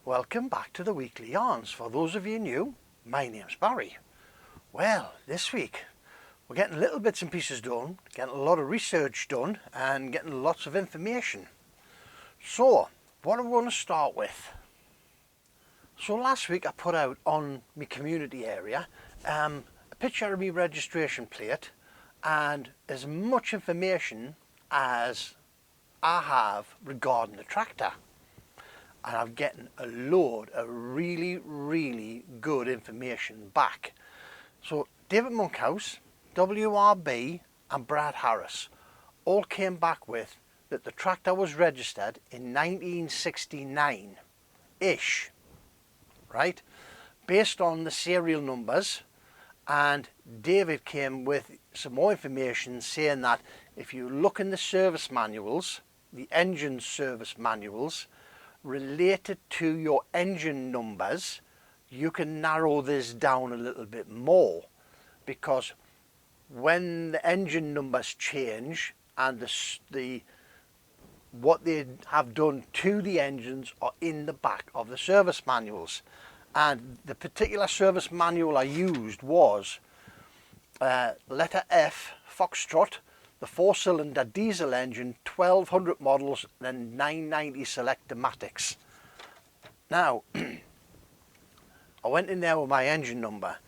Welcome back to the Weekly Yarns. For those of you new, my name's Barry. Well, this week we're getting little bits and pieces done, getting a lot of research done and getting lots of information. So, what am I going to start with? So last week I put out on my community area a picture of my registration plate and as much information as I have regarding the tractor. And I'm getting a load of really good information back. So David Monkhouse, WRB and Brad Harris all came back with that the tractor was registered in 1969-ish, right? Based on the serial numbers, and David came with some more information saying that if you look in the service manuals, the engine service manuals, related to your engine numbers, you can narrow this down a little bit more, because when the engine numbers change and what they have done to the engines are in the back of the service manuals. And the particular service manual I used was letter F, Foxtrot, the 4-cylinder diesel engine, 1200 models and 990 Select-O-Matics. Now, I went in there with my engine number,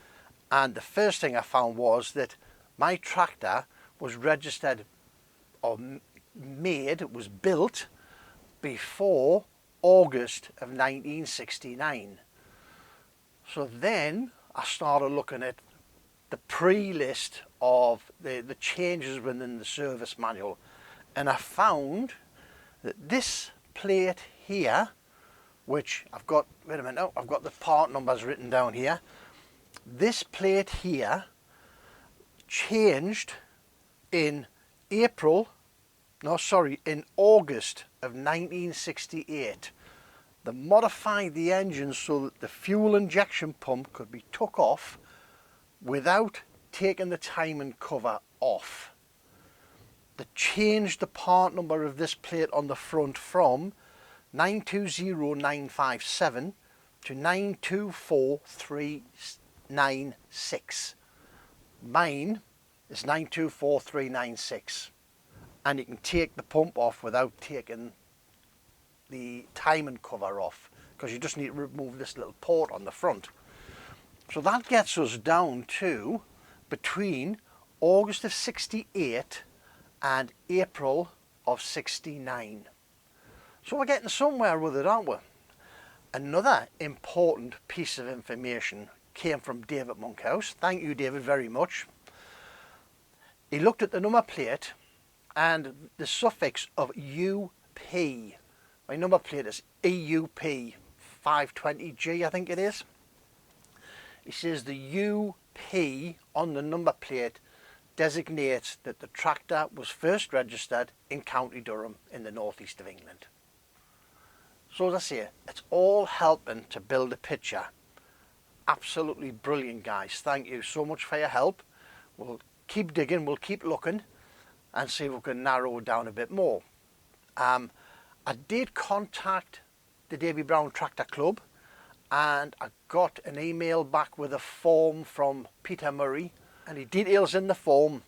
and the first thing I found was that my tractor was registered or made, it was built before August of 1969. So then I started looking at the pre-list of the changes within the service manual, and I found that this plate here, which I've got, wait a minute, oh, I've got the part numbers written down here. This plate here changed in August of 1968. They modified the engine so that the fuel injection pump could be took off without taking the timing cover off. They changed the part number of this plate on the front from 920957 to 924396. Mine is 924396, and you can take the pump off without taking the timing cover off, because you just need to remove this little port on the front. So that gets us down to between August of 68 and April of 69. So we're getting somewhere with it, aren't we? Another important piece of information came from David Monkhouse. Thank you, David, very much. He looked at the number plate and the suffix of UP. My number plate is EUP 520G, I think it is. He says the UP on the number plate designates that the tractor was first registered in County Durham in the northeast of England. So as I say, it's all helping to build a picture. Absolutely brilliant, guys. Thank you so much for your help. We'll keep digging, we'll keep looking and see if we can narrow it down a bit more. I did contact the Davy Brown Tractor Club, and I got an email back with a form from Peter Murray, and he details in the form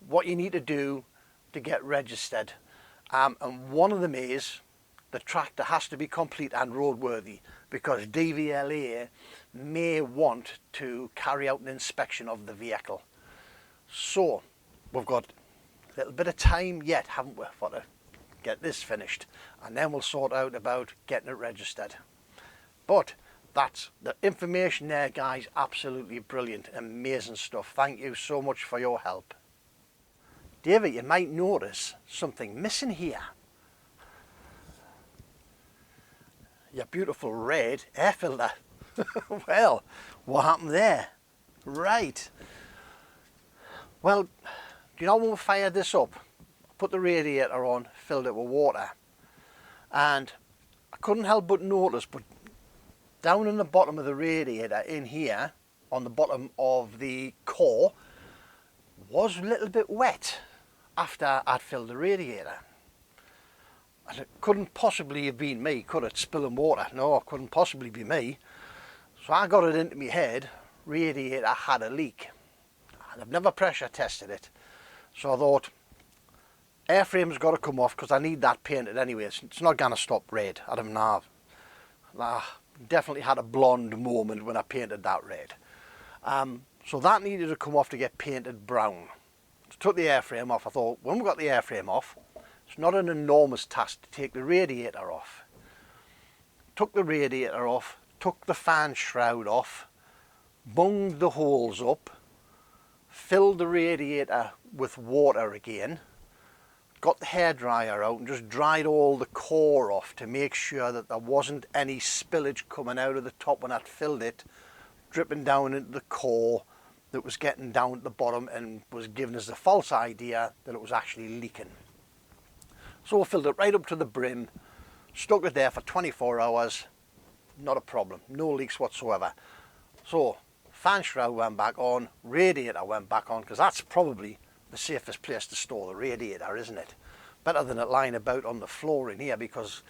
what you need to do to get registered, and one of them is the tractor has to be complete and roadworthy, because DVLA may want to carry out an inspection of the vehicle. So we've got a little bit of time yet, haven't we, for to get this finished, and then we'll sort out about getting it registered. But that's the information there, guys. Absolutely brilliant, amazing stuff. Thank you so much for your help. David, you might notice something missing here. Your beautiful red air filter. Well, what happened there? Right. Well, do you know when we fired this up, I put the radiator on, filled it with water, and I couldn't help but notice, but down in the bottom of the radiator in here, on the bottom of the core, was a little bit wet after I'd filled the radiator. And it couldn't possibly have been me, could it, spilling water? No, it couldn't possibly be me. So I got it into my head, radiator had a leak. And I've never pressure tested it. So I thought, airframe's got to come off because I need that painted anyway. It's not going to stop red. I don't know. I definitely had a blonde moment when I painted that red. So that needed to come off to get painted brown. So took the airframe off. I thought, when we got the airframe off, it's not an enormous task to take the radiator off. Took the radiator off, took the fan shroud off, bunged the holes up, filled the radiator with water again, got the hairdryer out and just dried all the core off to make sure that there wasn't any spillage coming out of the top when I'd filled it, dripping down into the core that was getting down at the bottom and was giving us the false idea that it was actually leaking. So I filled it right up to the brim, stuck it there for 24 hours, not a problem, no leaks whatsoever. So fan shroud went back on, radiator went back on, because that's probably the safest place to store the radiator, isn't it? Better than it lying about on the floor in here, because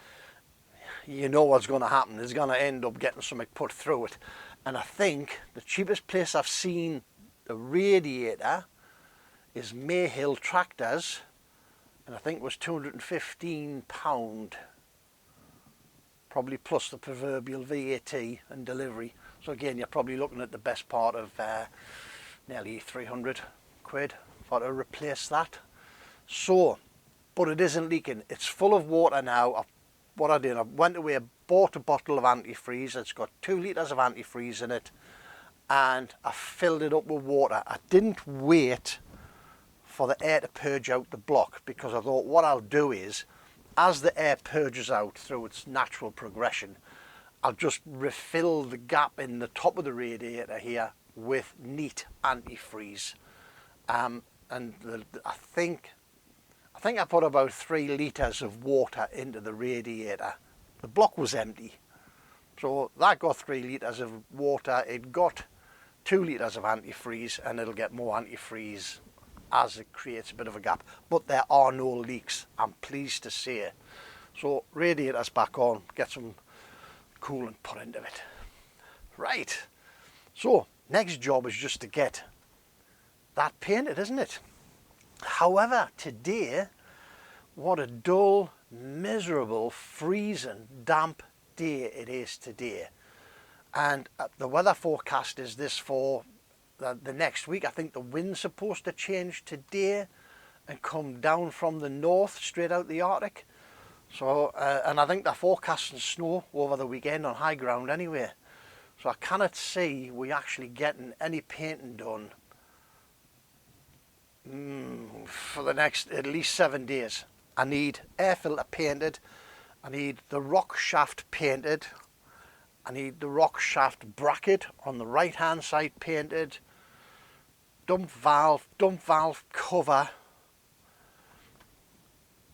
you know what's going to happen. It's going to end up getting something put through it. And I think the cheapest place I've seen the radiator is Mayhill Tractors, and I think it was £215, probably plus the proverbial VAT and delivery. So again, you're probably looking at the best part of nearly 300 quid for to replace that. So, but it isn't leaking. It's full of water now. What I did, I went away, bought a bottle of antifreeze. It's got 2 litres of antifreeze in it, and I filled it up with water. I didn't wait for the air to purge out the block, because I thought what I'll do is, as the air purges out through its natural progression, I'll just refill the gap in the top of the radiator here with neat antifreeze. I think I put about 3 litres of water into the radiator. The block was empty, so that got 3 litres of water. It got 2 litres of antifreeze, and it'll get more antifreeze as it creates a bit of a gap. But there are no leaks, I'm pleased to say. So radiator's back on, get some coolant put into it. Right, so next job is just to get that painted, isn't it? However, today, what a dull, miserable, freezing, damp day it is today. And the weather forecast is this for the next week. I think the wind's supposed to change today and come down from the north straight out the Arctic. So, and I think they're forecasting snow over the weekend on high ground anyway. So I cannot see we actually getting any painting done for the next at least 7 days. I need air filter painted, I need the rock shaft painted, I need the rock shaft bracket on the right hand side painted, dump valve cover,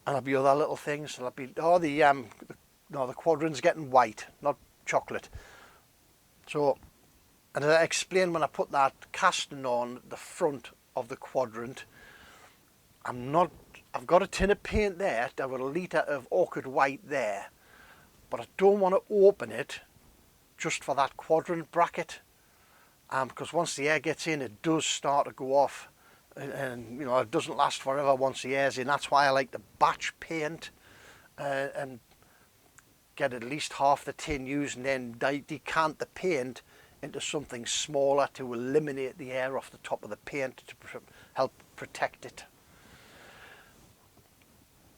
and there'll be other little things. There'll be the quadrant's getting white, not chocolate. So, and as I explained when I put that casting on the front of the quadrant, I've got a tin of paint there, I've got a litre of orchid white there, but I don't want to open it just for that quadrant bracket, because once the air gets in, it does start to go off, and you know, it doesn't last forever once the air's in. That's why I like to batch paint and get at least half the tin used, and then decant the paint into something smaller to eliminate the air off the top of the paint to help protect it.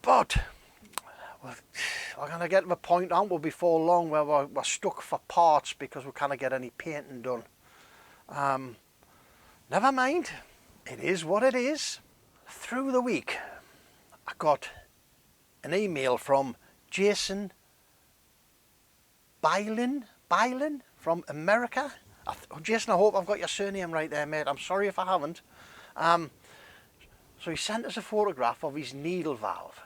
But we're going to get to the point, aren't we, before long, where we're stuck for parts because we can't get any painting done. Never mind, it is what it is. Through the week, I got an email from Jason Bylan from America. Jason, I hope I've got your surname right there, mate. I'm sorry if I haven't. So he sent us a photograph of his needle valve.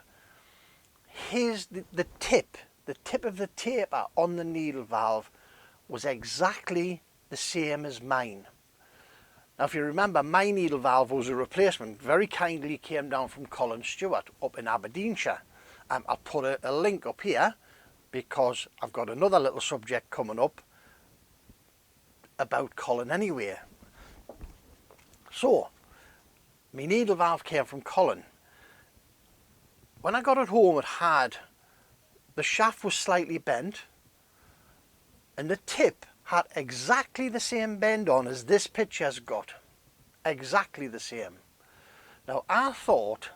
The tip of the taper on the needle valve was exactly the same as mine. Now, if you remember, my needle valve was a replacement. Very kindly came down from Colin Stewart up in Aberdeenshire, I'll put a link up here because I've got another little subject coming up about Colin anyway. So, my needle valve came from Colin. When I got it home, the shaft was slightly bent, and the tip had exactly the same bend on as this picture's got. Exactly the same. Now I thought,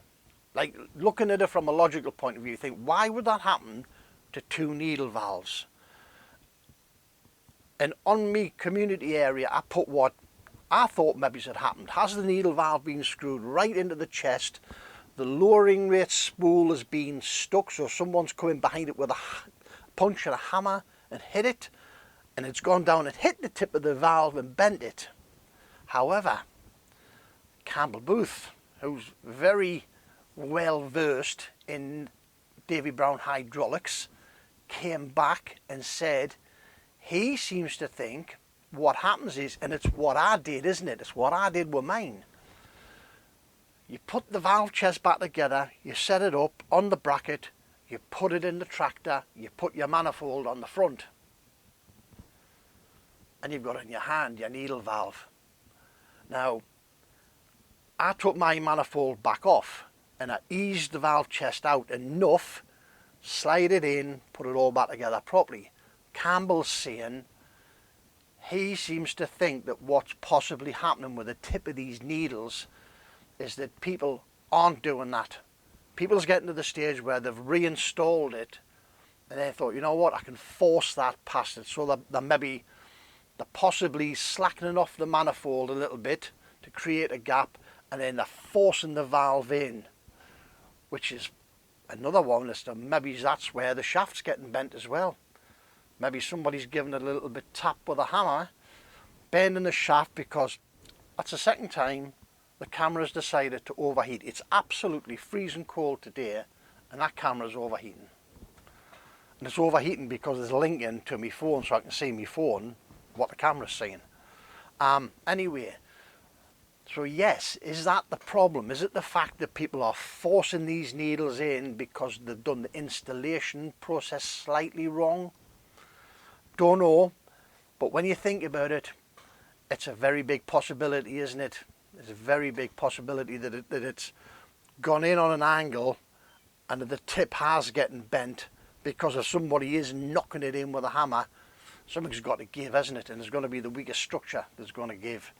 like looking at it from a logical point of view, think why would that happen to two needle valves? And on me community area I put what I thought maybe had happened. Has the needle valve been screwed right into the chest? The lowering rate spool has been stuck, so someone's coming behind it with a punch and a hammer and hit it, and it's gone down and hit the tip of the valve and bent it. However, Campbell Booth, who's very well versed in Davy Brown hydraulics, came back and said he seems to think what happens is, and it's what I did, isn't it? It's what I did with mine. You put the valve chest back together, you set it up on the bracket, you put it in the tractor, you put your manifold on the front, and you've got in your hand your needle valve. Now, I took my manifold back off and I eased the valve chest out enough, slide it in, put it all back together properly. Campbell's saying he seems to think that what's possibly happening with the tip of these needles is that people aren't doing that. People's getting to the stage where they've reinstalled it and they thought, you know what, I can force that past it, so they're possibly slackening off the manifold a little bit to create a gap, and then they're forcing the valve in, which is another one as to maybe that's where the shaft's getting bent as well. Maybe somebody's giving it a little bit tap with a hammer, bending the shaft, because that's the second time the camera's decided to overheat. It's absolutely freezing cold today and that camera's overheating. And it's overheating because it's linking to my phone so I can see my phone, what the camera's saying. Anyway, so yes, is that the problem? Is it the fact that people are forcing these needles in because they've done the installation process slightly wrong? Don't know, but when you think about it, it's a very big possibility, isn't it? It's a very big possibility that it's gone in on an angle and that the tip has getting bent because if somebody is knocking it in with a hammer, something's got to give, hasn't it? And there's going to be the weakest structure that's going to give.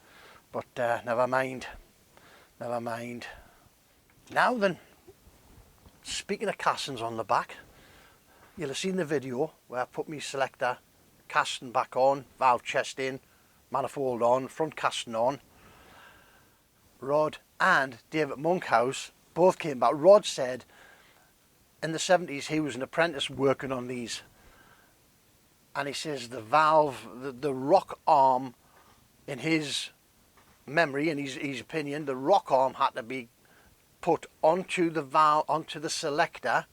But never mind. Never mind. Now then, speaking of castings on the back, you'll have seen the video where I put my selector casting back on, valve chest in, manifold on, front casting on. Rod and David Monkhouse both came back. Rod said in the 70s he was an apprentice working on these, and he says the valve, the rock arm, in his memory, in his opinion, the rock arm had to be put onto the valve, onto the selector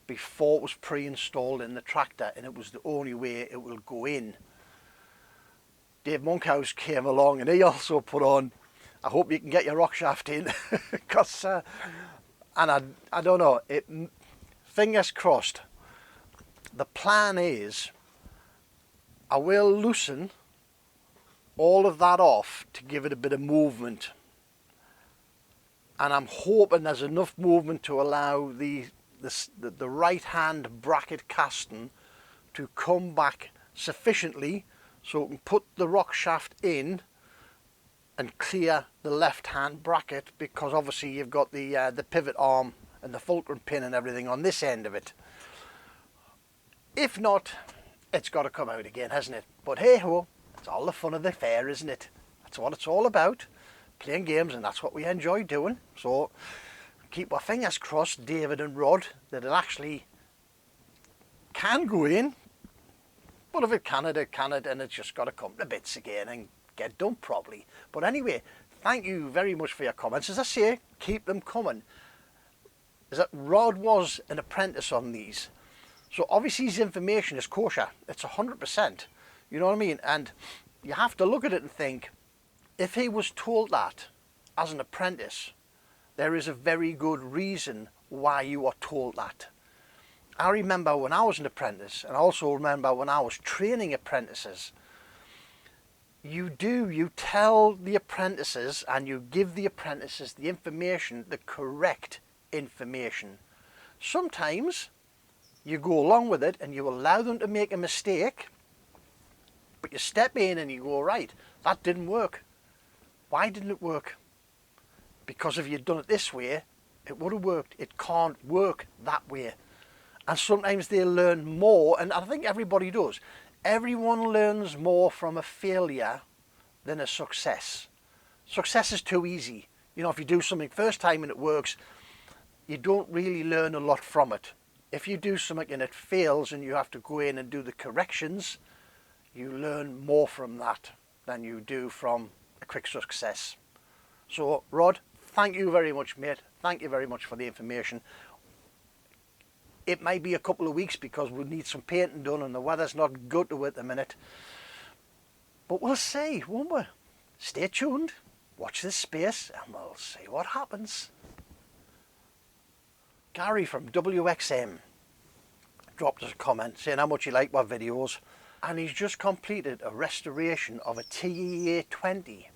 before it was pre-installed in the tractor, and it was the only way it will go in. Dave Monkhouse came along and he also put on, I hope you can get your rock shaft in, because and I don't know, fingers crossed. The plan is I will loosen all of that off to give it a bit of movement, and I'm hoping there's enough movement to allow the right hand bracket casting to come back sufficiently so it can put the rock shaft in and clear the left hand bracket, because obviously you've got the pivot arm and the fulcrum pin and everything on this end of it. If not, it's got to come out again, hasn't it? But hey ho, it's all the fun of the fair, isn't it? That's what it's all about, playing games, and that's what we enjoy doing. So keep our fingers crossed, David and Rod, that it actually can go in. But if it cannot, it cannot, and it's just got to come to bits again and get done properly. But anyway, thank you very much for your comments. As I say, keep them coming. Is that Rod was an apprentice on these, so obviously his information is kosher. It's 100%. You know what I mean? And you have to look at it and think, if he was told that as an apprentice, there is a very good reason why you are told that. I remember when I was an apprentice, and I also remember when I was training apprentices, you tell the apprentices and you give the apprentices the information, the correct information. Sometimes you go along with it and you allow them to make a mistake, but you step in and you go, right, that didn't work. Why didn't it work? Because if you'd done it this way, it would have worked. It can't work that way. And sometimes they learn more, and I think everybody does. Everyone learns more from a failure than a success. Success is too easy. You know, if you do something first time and it works, you don't really learn a lot from it. If you do something and it fails and you have to go in and do the corrections, you learn more from that than you do from a quick success. So, Rod, thank you very much, mate. Thank you very much for the information. It may be a couple of weeks because we'll need some painting done and the weather's not good to it at the minute. But we'll see, won't we? Stay tuned, watch this space, and we'll see what happens. Gary from WXM dropped us a comment saying how much he liked my videos, and he's just completed a restoration of a TEA20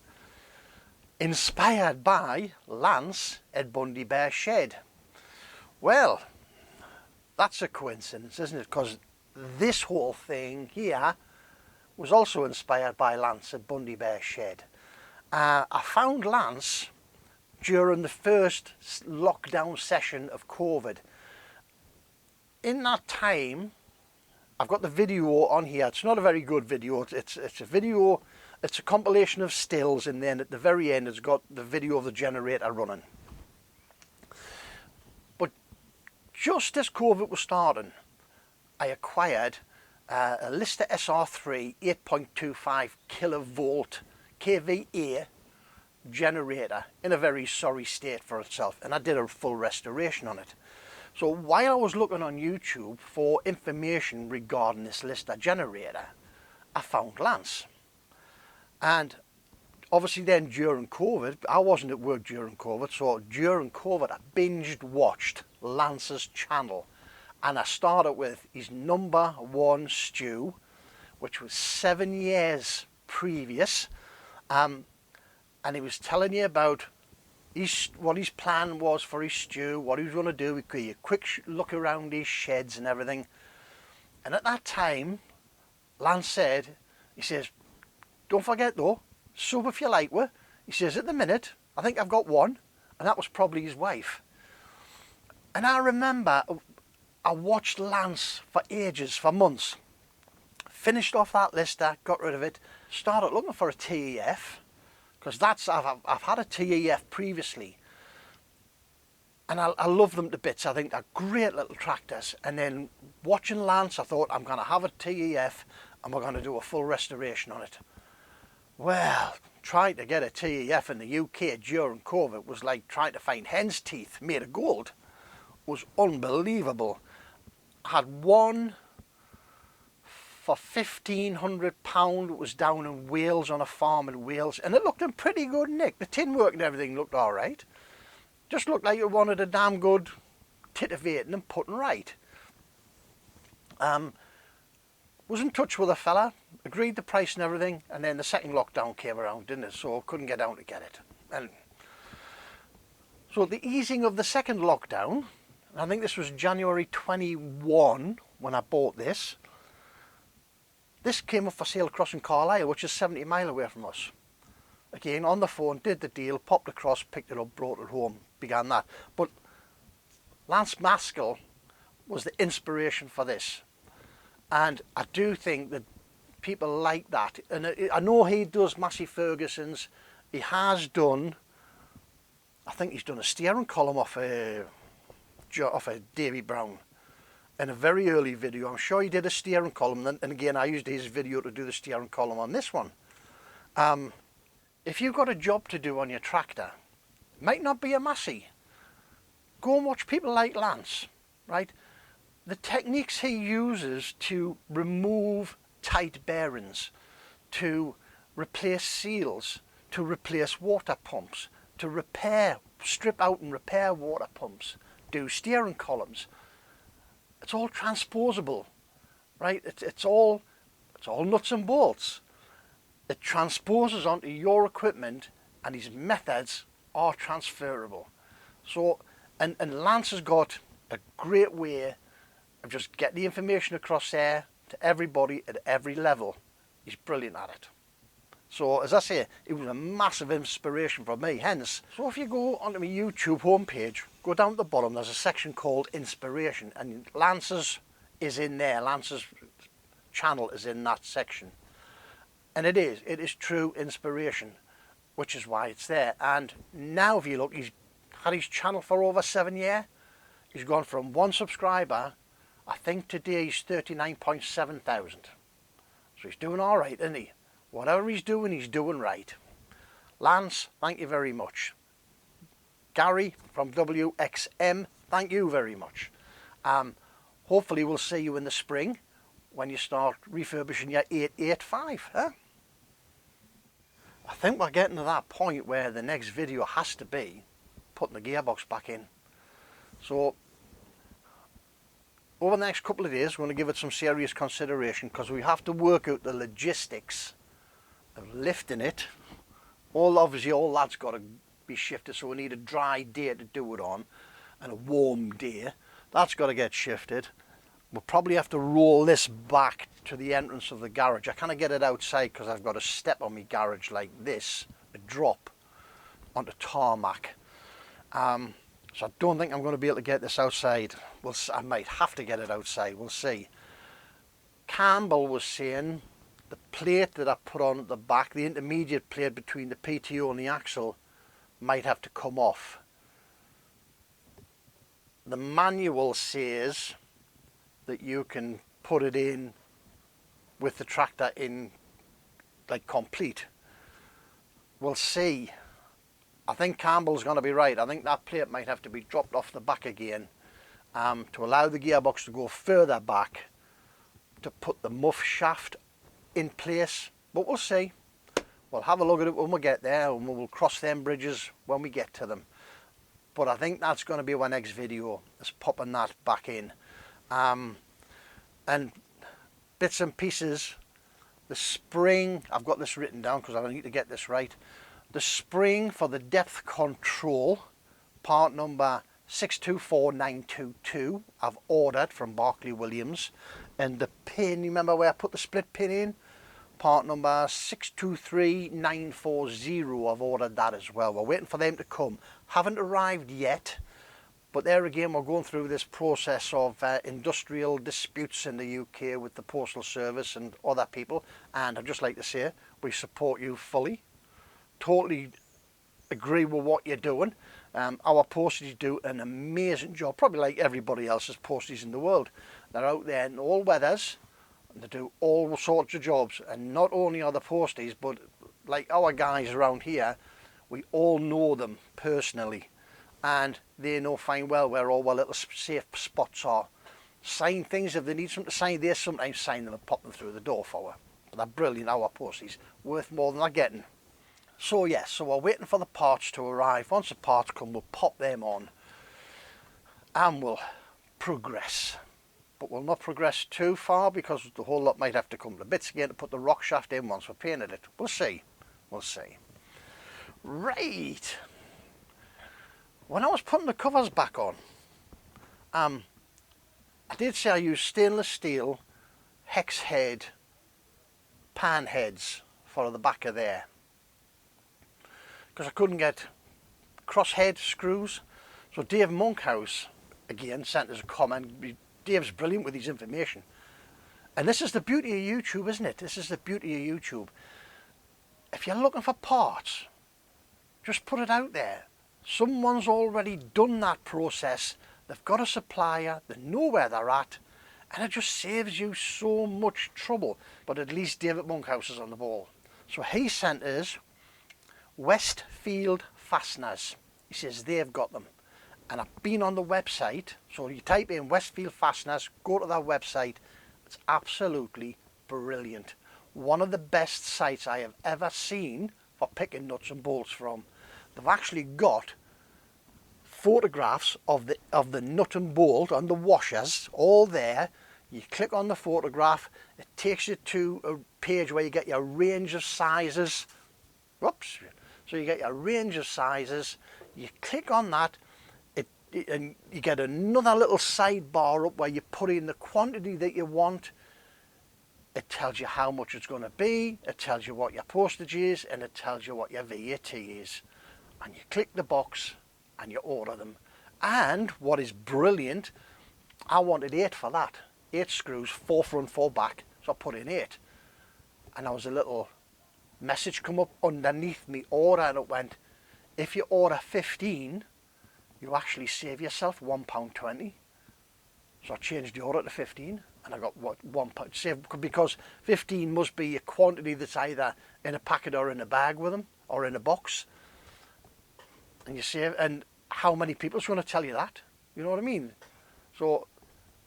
inspired by Lance at Bundy Bear Shed. Well, that's a coincidence, isn't it? Because this whole thing here was also inspired by Lance at Bundy Bear Shed. I found Lance during the first lockdown session of COVID. In that time, I've got the video on here. It's not a very good video. It's a video, it's a compilation of stills, and then at the very end it's got the video of the generator running. But just as COVID was starting, I acquired a Lister SR3 8.25 kilovolt kVA generator in a very sorry state for itself, and I did a full restoration on it. So while I was looking on YouTube for information regarding this Lister generator, I found Lance. And obviously then during COVID, I wasn't at work during COVID, so during COVID I binged watched Lance's channel, and I started with his #1 stew, which was 7 years previous, and he was telling you about what his plan was for his stew, what he was going to do. He gave you a quick look around his sheds and everything. And at that time, Lance said, he says, don't forget though, sub if you like her. He says, at the minute, I think I've got one, and that was probably his wife. And I remember I watched Lance for ages, for months. Finished off that Lister, got rid of it, started looking for a TEF, because I've had a TEF previously, and I love them to bits. I think they're great little tractors. And then watching Lance, I thought, I'm going to have a TEF and we're going to do a full restoration on it. Well, trying to get a TEF in the UK during COVID was like trying to find hen's teeth made of gold. It was unbelievable. I had one for £1,500. It was down in Wales, on a farm in Wales, and it looked in pretty good nick. The tin work and everything looked all right. Just looked like it wanted a damn good titivating and putting right. Was in touch with a fella, agreed the price and everything, and then the second lockdown came around, didn't it? So I couldn't get down to get it. And so the easing of the second lockdown, I think this was January 21 when I bought this. This came up for sale across in Carlisle, which is 70 miles away from us. Again, on the phone, did the deal, popped across, picked it up, brought it home, began that. But Lance Maskell was the inspiration for this. And I do think that people like that. And I know he does Massey Ferguson's. He has done, I think he's done a steering column off a Davy Brown. In a very early video, I'm sure he did a steering column, and again I used his video to do the steering column on this one. If you've got a job to do on your tractor, it might not be a Massey, go and watch people like Lance, right? The techniques he uses to remove tight bearings, to replace seals, to replace water pumps, to repair, strip out and repair water pumps, do steering columns. it's all transposable, right? It's all nuts and bolts. It transposes onto your equipment, and his methods are transferable. So, and Lance has got a great way of just getting the information across there to everybody at every level. He's brilliant at it. So, as I say, it was a massive inspiration for me. Hence, so if you go onto my YouTube homepage, go down to the bottom, there's a section called Inspiration, and Lance's is in there. Lance's channel is in that section. And it is true inspiration, which is why it's there. And now if you look, he's had his channel for over 7 years. He's gone from 1 subscriber, I think today he's 39.7 thousand. So he's doing all right, isn't he? Whatever he's doing right. Lance, thank you very much. Gary from WXM, thank you very much. Hopefully we'll see you in the spring when you start refurbishing your 885, huh? I think we're getting to that point where the next video has to be putting the gearbox back in. So over the next couple of days we're going to give it some serious consideration, because we have to work out the logistics of lifting it. Obviously all that's got to be shifted, so we need a dry day to do it on and a warm day. That's got to get shifted. We'll probably have to roll this back to the entrance of the garage. I can't get it outside because I've got a step on my garage like this, a drop onto tarmac. So I don't think I'm going to be able to get this outside. I might have to get it outside, we'll see. Campbell was saying the plate that I put on at the back, the intermediate plate between the PTO and the axle, might have to come off. The manual says that you can put it in with the tractor in like complete. We'll see. I think Campbell's going to be right. I think that plate might have to be dropped off the back again to allow the gearbox to go further back to put the muff shaft in place, but we'll see. We'll have a look at it when we get there, and we'll cross them bridges when we get to them. But I think that's going to be our next video, is popping that back in. And bits and pieces, the spring, I've got this written down because I need to get this right. The spring for the depth control, part number 624922, I've ordered from Barclay Williams. And the pin, you remember where I put the split pin in? Part number 623940, I've ordered that as well. We're waiting for them to come. Haven't arrived yet, but there again we're going through this process of industrial disputes in the UK with the Postal Service and other people, and I'd just like to say we support you fully. Totally agree with what you're doing. Our posties do an amazing job, probably like everybody else's posties in the world. They're out there in all weathers, and they do all sorts of jobs, and not only are the posties, but like our guys around here, we all know them personally, and they know fine well where all our little safe spots are. Sign things if they need something to sign, they sometimes sign them and pop them through the door for us. But they're brilliant, our posties, worth more than they're getting. So yes, so we're waiting for the parts to arrive. Once the parts come, we'll pop them on and we'll progress. But we'll not progress too far because the whole lot might have to come to bits again to put the rock shaft in once we've painted it. We'll see. We'll see. Right. When I was putting the covers back on, I did say I used stainless steel hex head pan heads for the back of there, because I couldn't get crosshead screws. So Dave Monkhouse again sent us a comment. Dave's brilliant with his information, and this is the beauty of YouTube, isn't it? This is the beauty of YouTube. If you're looking for parts, just put it out there. Someone's already done that process. They've got a supplier, they know where they're at, and it just saves you so much trouble. But at least David Monkhouse is on the ball. So he sent us Westfield fasteners. He says they've got them, and I've been on the website, so you type in Westfield fasteners, go to their website. It's absolutely brilliant. One of the best sites I have ever seen for picking nuts and bolts from. They've actually got photographs of the nut and bolt on the washers, all there. You click on the photograph, it takes you to a page where you get your range of sizes. Whoops. So you get your range of sizes, you click on that, and you get another little sidebar up where you put in the quantity that you want. It tells you how much it's going to be, it tells you what your postage is, and it tells you what your VAT is. And you click the box and you order them. And what is brilliant, I wanted 8 for that. 8 screws, 4 front, 4 back, so I put in 8. And there was a little message come up underneath me order, and it went, if you order 15, you actually save yourself £1.20. So I changed the order to 15, and I got what, £1 save, because 15 must be a quantity that's either in a packet or in a bag with them, or in a box. And you save, and how many people's going to tell you that? You know what I mean? So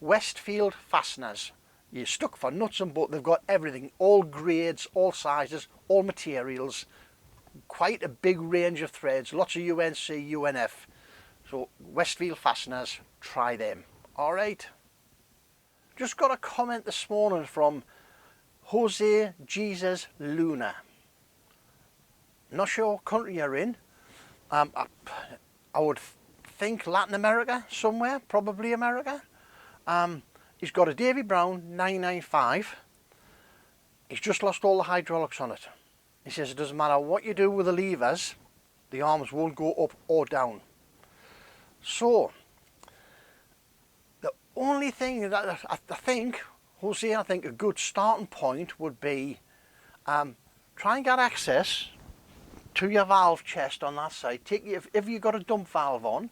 Westfield Fasteners, you're stuck for nuts and bolts. They've got everything, all grades, all sizes, all materials, quite a big range of threads, lots of UNC, UNF. So Westfield Fasteners, try them. All right. Just got a comment this morning from Jose Jesus Luna. Not sure what country you're in. I would think Latin America somewhere, probably America. He's got a Davy Brown 995. He's just lost all the hydraulics on it. He says it doesn't matter what you do with the levers, the arms won't go up or down. So the only thing that I think, Jose, I think a good starting point would be try and get access to your valve chest on that side. If you've got a dump valve on,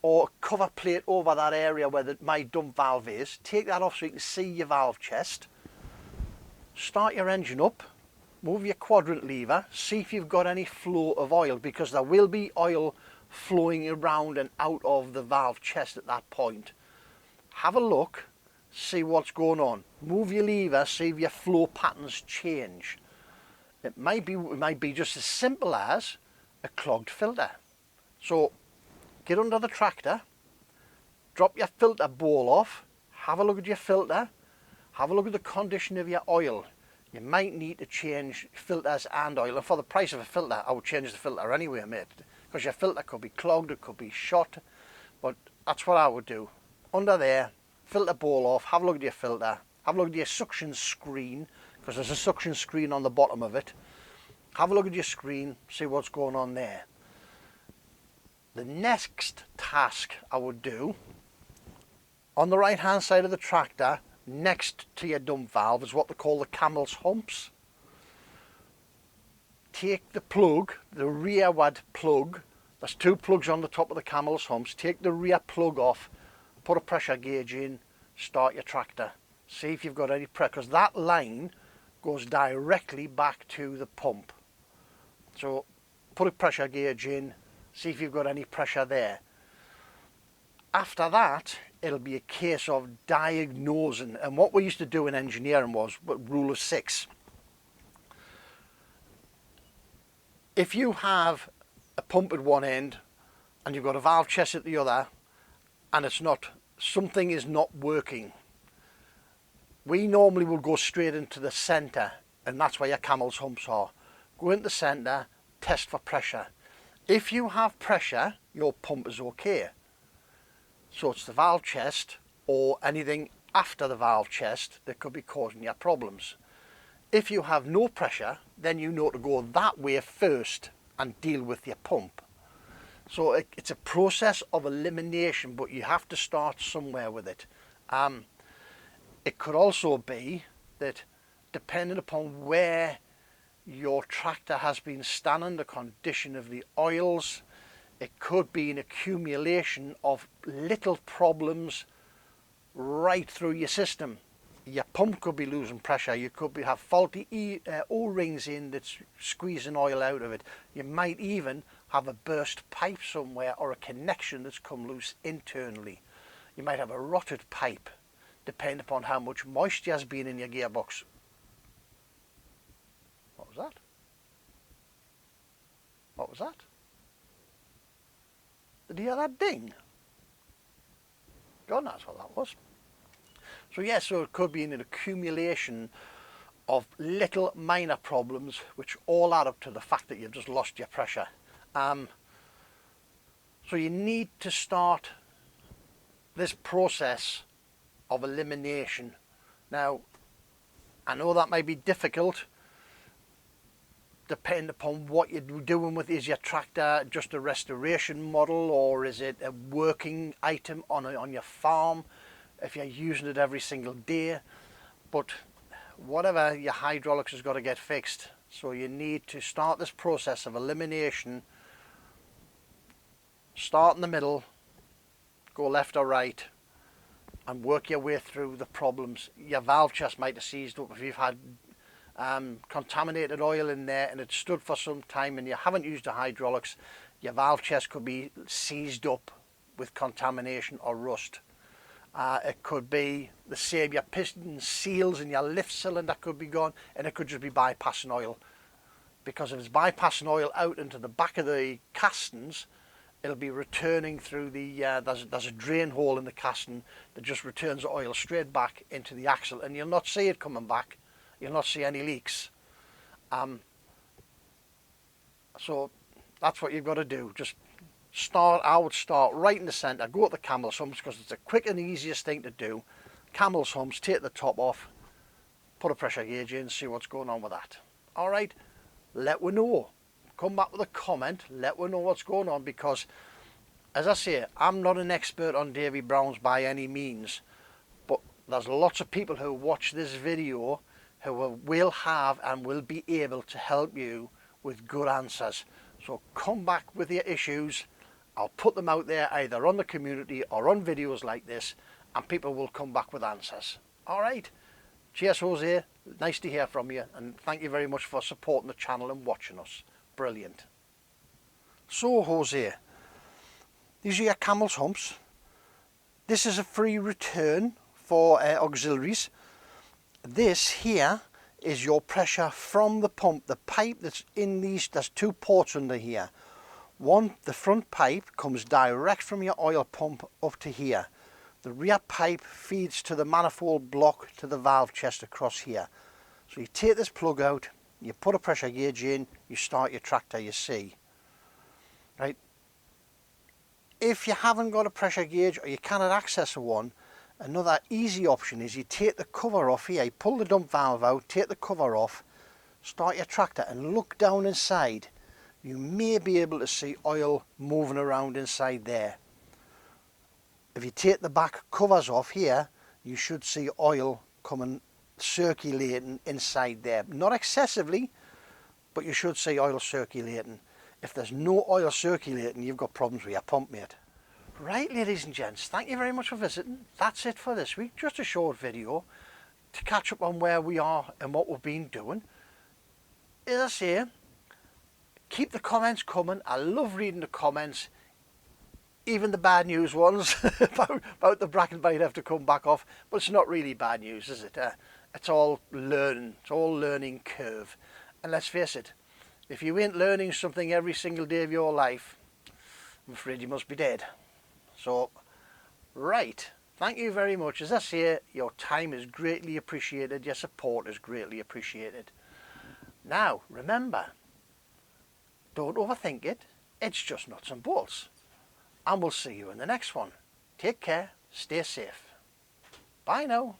or a cover plate over that area where my dump valve is, take that off so you can see your valve chest. Start your engine up, move your quadrant lever, see if you've got any flow of oil, because there will be oil flowing around and out of the valve chest at that point. Have a look, see what's going on. Move your lever, see if your flow patterns change. It might be just as simple as a clogged filter. So get under the tractor, drop your filter bowl off, have a look at your filter, have a look at the condition of your oil. You might need to change filters and oil, and for the price of a filter, I would change the filter anyway, mate, because your filter could be clogged, it could be shot, but that's what I would do. Under there, filter bowl off, have a look at your filter, have a look at your suction screen, because there's a suction screen on the bottom of it. Have a look at your screen, see what's going on there. The next task I would do, on the right hand side of the tractor, next to your dump valve, is what they call the camel's humps. Take the plug, the rearward plug, there's 2 plugs on the top of the camel's humps, take the rear plug off, put a pressure gauge in, start your tractor. See if you've got any pressure, because that line goes directly back to the pump. So put a pressure gauge in, see if you've got any pressure there. After that, it'll be a case of diagnosing, and what we used to do in engineering was rule of 6. If you have a pump at one end and you've got a valve chest at the other, and something is not working, we normally will go straight into the centre, and that's where your camel's humps are. Go into the centre, test for pressure. If you have pressure, your pump is okay. So it's the valve chest or anything after the valve chest that could be causing you problems. If you have no pressure, then you know to go that way first and deal with your pump. So it's a process of elimination, but you have to start somewhere with it. It could also be that, depending upon where your tractor has been standing, the condition of the oils, it could be an accumulation of little problems right through your system. Your pump could be losing pressure, you could have faulty O-rings in that's squeezing oil out of it. You might even have a burst pipe somewhere, or a connection that's come loose internally. You might have a rotted pipe, depending upon how much moisture has been in your gearbox. What was that? What was that? Did you hear that ding? God knows what that was. So yes, so it could be an accumulation of little minor problems which all add up to the fact that you've just lost your pressure. So you need to start this process of elimination. Now, I know that may be difficult depending upon what you're doing with. Is your tractor just a restoration model, or is it a working item on your farm if you're using it every single day? But whatever, your hydraulics has got to get fixed. So you need to start this process of elimination. Start in the middle, go left or right, and work your way through the problems. Your valve chest might have seized up if you've had contaminated oil in there and it's stood for some time and you haven't used the hydraulics. Your valve chest could be seized up with contamination or rust. It could be the same, your piston seals in your lift cylinder could be gone, and it could just be bypassing oil. Because if it's bypassing oil out into the back of the castings, it'll be returning through the, there's a drain hole in the casting that just returns the oil straight back into the axle, and you'll not see it coming back. You'll not see any leaks. So that's what you've got to do. Just start. I would start right in the centre, go at the camel's humps, because it's the quick and easiest thing to do. Camel's humps, take the top off, put a pressure gauge in, see what's going on with that. Alright, let me know. Come back with a comment, let me know what's going on, because as I say, I'm not an expert on Davy Browns by any means, but there's lots of people who watch this video who will have and will be able to help you with good answers. So come back with your issues. I'll put them out there either on the community or on videos like this, and people will come back with answers. Alright, cheers Jose, nice to hear from you, and thank you very much for supporting the channel and watching us. Brilliant. So Jose, these are your camel's humps. This is a free return for auxiliaries. This here is your pressure from the pump. The pipe that's in these, there's two ports under here. One, the front pipe comes direct from your oil pump up to here. The rear pipe feeds to the manifold block to the valve chest across here. So you take this plug out, you put a pressure gauge in, you start your tractor, you see. Right? If you haven't got a pressure gauge or you cannot access one, another easy option is you take the cover off here, you pull the dump valve out, take the cover off, start your tractor and look down inside. You may be able to see oil moving around inside there. If you take the back covers off here, you should see oil coming circulating inside there. Not excessively, but you should see oil circulating. If there's no oil circulating, you've got problems with your pump, mate. Right, ladies and gents, thank you very much for visiting. That's it for this week. Just a short video to catch up on where we are and what we've been doing. As I say, keep the comments coming. I love reading the comments, even the bad news ones about the bracket might have to come back off, but it's not really bad news, is it? It's all learning. It's all learning curve. And let's face it, if you ain't learning something every single day of your life, I'm afraid you must be dead. So, right, thank you very much. As I say, your time is greatly appreciated, your support is greatly appreciated. Now, remember, don't overthink it, it's just nuts and bolts. And we'll see you in the next one. Take care, stay safe. Bye now.